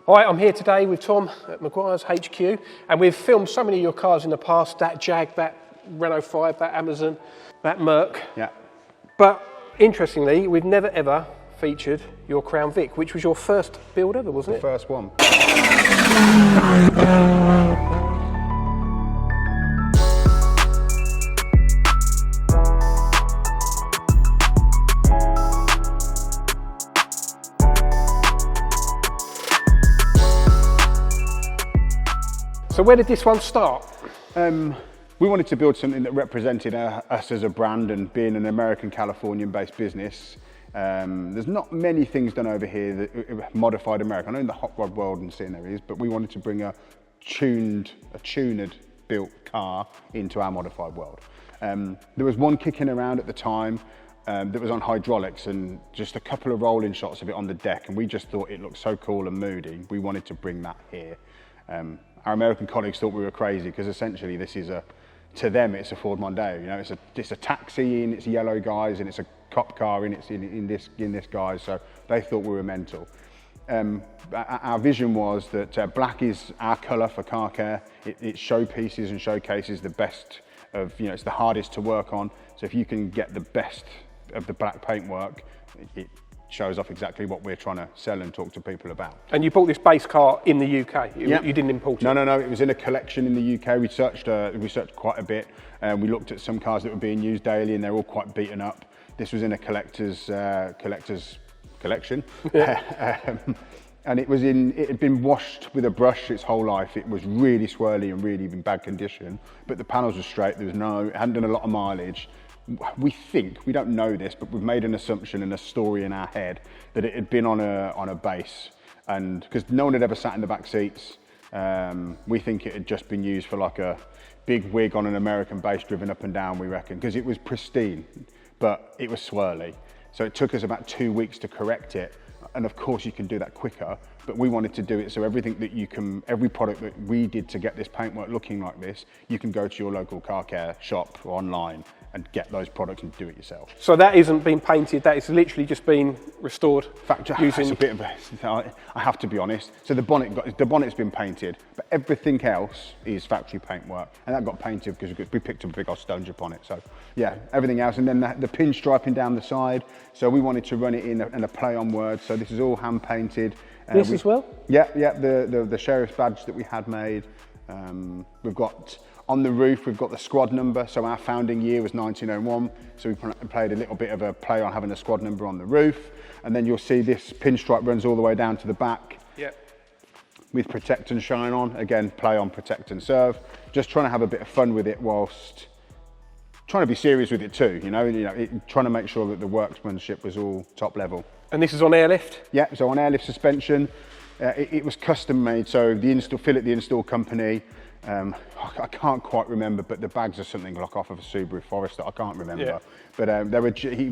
Hi, I'm here today with Tom at Maguire's HQ, and we've filmed so many of your cars in the past, that Jag, that Renault 5, that Amazon, that Merc. Yeah. But interestingly, we've never ever featured your Crown Vic, which was your first build ever, wasn't it? The first one. So where did this one start? We wanted to build something that represented us as a brand, and being an American Californian-based business. There's not many things done over here that modified America. I know in the hot rod world and seeing there is, but we wanted to bring a tuned built car into our modified world. There was one kicking around at the time that was on hydraulics, and just a couple of rolling shots of it on the deck, and we just thought it looked so cool and moody. We wanted to bring that here. Our American colleagues thought we were crazy, because essentially this is to them it's a Ford Mondeo. You know, it's a taxi in its yellow guise, and it's a cop car in this guise. So they thought we were mental. Our vision was that black is our colour for car care. It showpieces and showcases the best of, you know, it's the hardest to work on. So if you can get the best of the black paintwork, it shows off exactly what we're trying to sell and talk to people about. And you bought this base car in the UK? Yeah. You didn't import it? No. It was in a collection in the UK. We searched quite a bit. We looked at some cars that were being used daily, and they're all quite beaten up. This was in a collector's collection. Yeah. And it had been washed with a brush its whole life. It was really swirly and really in bad condition, but the panels were straight. It hadn't done a lot of mileage. We don't know this, but we've made an assumption and a story in our head that it had been on a base, and because no one had ever sat in the back seats, we think it had just been used for like a big wig on an American base driven up and down, we reckon, because it was pristine, but it was swirly. So it took us about 2 weeks to correct it. And of course you can do that quicker, but we wanted to do it so every product that we did to get this paintwork looking like this, you can go to your local car care shop or online and get those products and do it yourself. So that isn't been painted, that is literally just been restored? It's a bit of I have to be honest. So the bonnet's been painted, but everything else is factory paintwork, and that got painted because we picked up a big old sponge upon it. So yeah, everything else, and then the pinstriping down the side. So we wanted to run it in a play on words. So this is all hand painted. This as well? Yeah. The sheriff's badge that we had made. We've got on the roof, we've got the squad number. So our founding year was 1901. So we played a little bit of a play on having a squad number on the roof. And then you'll see this pinstripe runs all the way down to the back. Yeah. With protect and shine on. Again, play on protect and serve. Just trying to have a bit of fun with it whilst trying to be serious with it too. Trying to make sure that the workmanship was all top level. And this is on airlift? Yeah, so on airlift suspension. It was custom made, so Philip, the install company, I can't quite remember, but the bags are something like off of a Subaru Forester, I can't remember. Yeah. But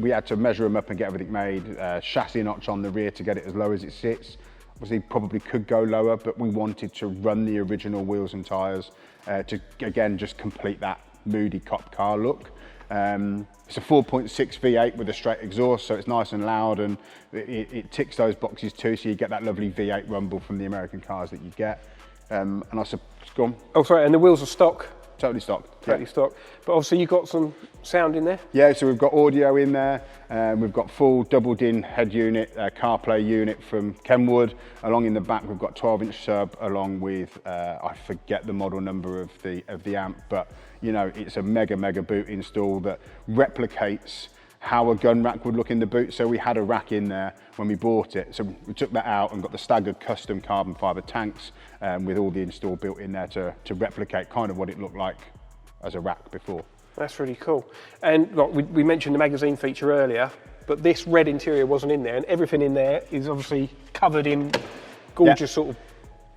we had to measure them up and get everything made, chassis notch on the rear to get it as low as it sits. Obviously probably could go lower, but we wanted to run the original wheels and tyres to, again, just complete that moody cop car look. It's a 4.6 V8 with a straight exhaust, so it's nice and loud, and it ticks those boxes too, so you get that lovely V8 rumble from the American cars that you get. And go on. Oh, sorry, and the wheels are stock? Totally stock. Totally stock. But obviously you've got some sound in there? Yeah, so we've got audio in there. We've got full doubled-in head unit, CarPlay unit from Kenwood. Along in the back, we've got 12-inch sub, along with, I forget the model number of the amp, but it's a mega boot install that replicates how a gun rack would look in the boot. So we had a rack in there when we bought it. So we took that out and got the staggered custom carbon fibre tanks with all the install built in there to replicate kind of what it looked like as a rack before. That's really cool. And look, we mentioned the magazine feature earlier, but this red interior wasn't in there, and everything in there is obviously covered in gorgeous sort of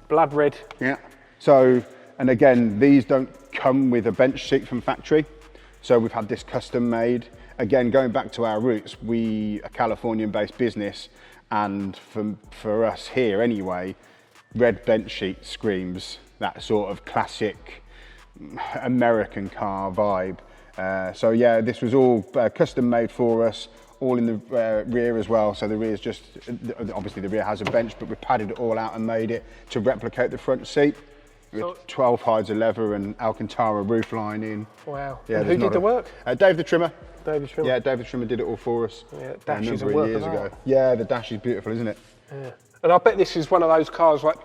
blood red. Yeah. So, and again, these don't come with a bench seat from factory. So we've had this custom made. Again, going back to our roots, we are a Californian-based business, and for us here anyway, red bench sheet screams that sort of classic American car vibe. So yeah, this was all custom made for us, all in the rear as well. So the rear's just, obviously the rear has a bench, but we padded it all out and made it to replicate the front seat. With 12 hides of leather and Alcantara roof lining. Wow. Yeah, and who did the work? Dave the trimmer. David Trimmer. Yeah, David Trimmer did it all for us. Yeah, dash is a work years of ago. art. Yeah, the dash is beautiful, isn't it? Yeah. And I bet this is one of those cars, like,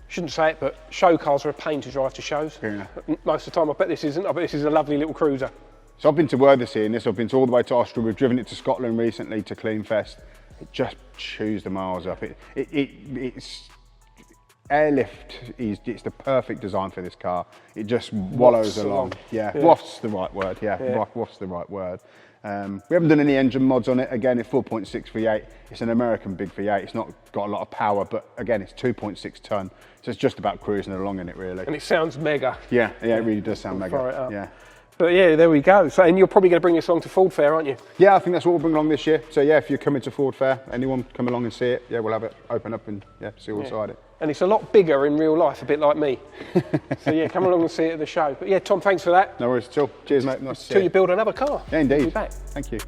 shouldn't say it, but show cars are a pain to drive to shows. Yeah. Most of the time, I bet this isn't. I bet this is a lovely little cruiser. So I've been to Worthesea in this, I've been all the way to Austria, we've driven it to Scotland recently to Cleanfest. It just chews the miles up. It's airlift it's the perfect design for this car. It just wallows along. Yeah, wafts the right word. Yeah, wafts the right word. We haven't done any engine mods on it. Again, it's 4.6 V8. It's an American big V8. It's not got a lot of power, but again, it's 2.6 ton. So it's just about cruising along in it, really. And it sounds mega. Yeah, it really does sound mega. Fire it up. Yeah. But yeah, there we go. So, and you're probably going to bring this along to FordFair, aren't you? Yeah, I think that's what we'll bring along this year. So yeah, if you're coming to FordFair, anyone come along and see it, yeah, we'll have it open up and see all inside it. And it's a lot bigger in real life, a bit like me. So yeah, come along and see it at the show. But yeah, Tom, thanks for that. No worries at all. Cheers, mate. Nice to see you. Till you build another car. Yeah, indeed. We'll be back. Thank you.